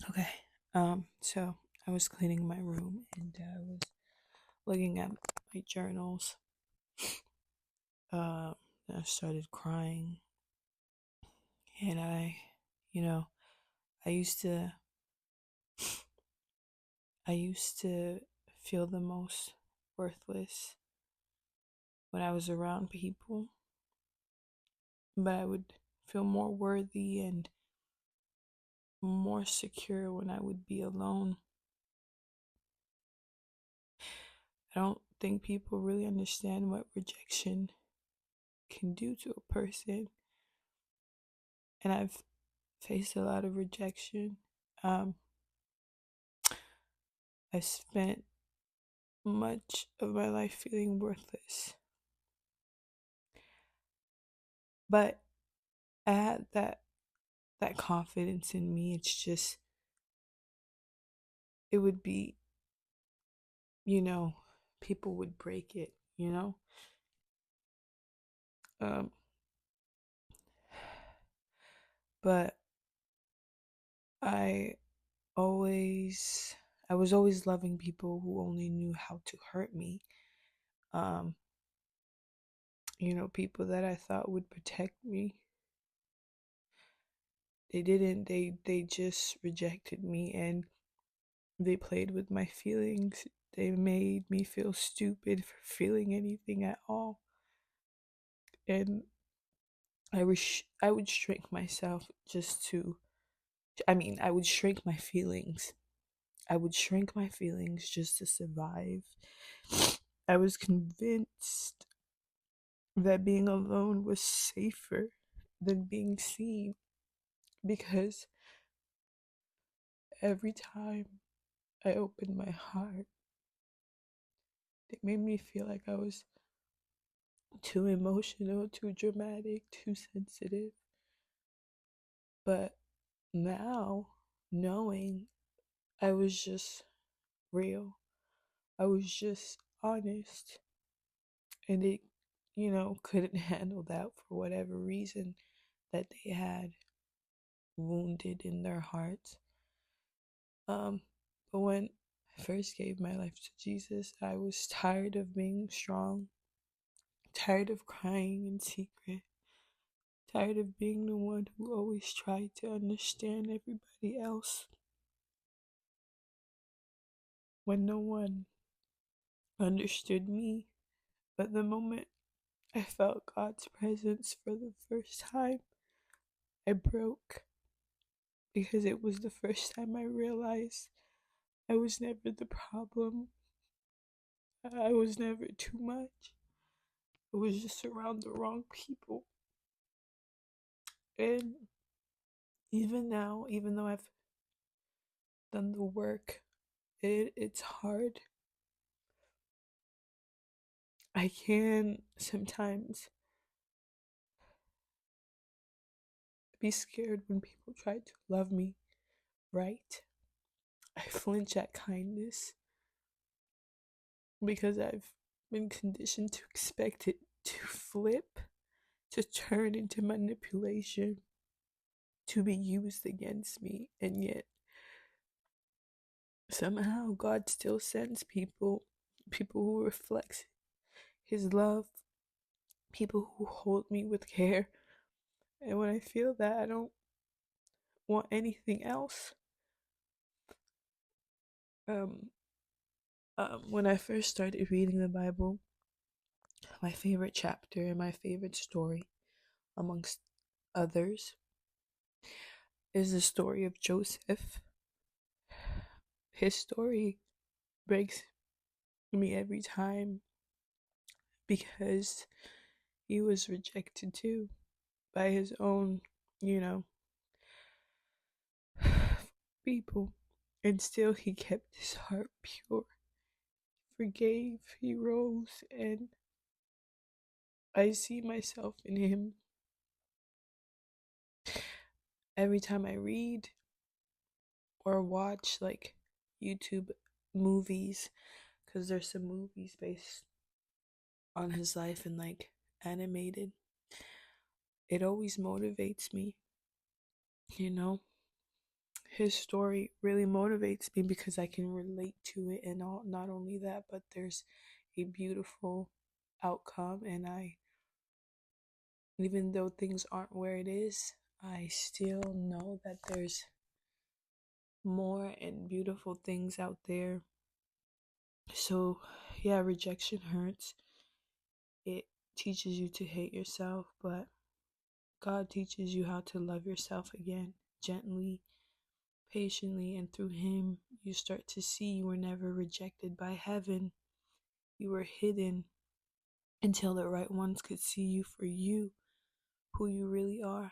Okay. So I was cleaning my room and I was looking at my journals. Uh, I started crying, and you know, I used to, I used to feel the most worthless when I was around people, but I would feel more worthy and more secure when I would be alone. I don't think people really understand what rejection can do to a person, and I've faced a lot of rejection. Um, I spent much of my life feeling worthless, but I had that confidence in me. It's just it would be, you know, people would break it. Um, but I always I was always loving people who only knew how to hurt me. Um, people that I thought would protect me. They didn't. They just rejected me, and they played with my feelings. They made me feel stupid for feeling anything at all. And I would shrink myself just to I would shrink my feelings. I would shrink my feelings just to survive. I was convinced that being alone was safer than being seen, because every time I opened my heart, it made me feel like I was too emotional, too dramatic, too sensitive. But now, knowing I was just real, I was just honest, and they, couldn't handle that for whatever reason that they had wounded in their hearts. Um, but when I first gave my life to Jesus, I was tired of being strong, tired of crying in secret, tired of being the one who always tried to understand everybody else when no one understood me. But the moment I felt God's presence for the first time, I broke, because it was the first time I realized I was never the problem. I was never too much. I was just around the wrong people. And even now, even though I've done the work, it's hard. I can sometimes be scared when people try to love me right. I flinch at kindness because I've been conditioned to expect it to flip, to turn into manipulation, to be used against me. And yet, somehow, God still sends people who reflect His love, people who hold me with care. And when I feel that, I don't want anything else. Um, when I first started reading the Bible, my favorite chapter and my favorite story, amongst others, is the story of Joseph. His story breaks me every time, because he was rejected too by his own, you know, people. And still he kept his heart pure. He forgave, he rose, and I see myself in him every time I read or watch like YouTube movies, because there's some movies based on his life and like animated. It always motivates me, you know. his story really motivates me because I can relate to it, and not only that, but there's a beautiful outcome. And I, even though things aren't where it is, I still know that there's more and beautiful things out there. So yeah, rejection hurts. It teaches you to hate yourself, but God teaches you how to love yourself again, gently, patiently, and through Him, you start to see you were never rejected by heaven. You were hidden until the right ones could see you for you, who you really are.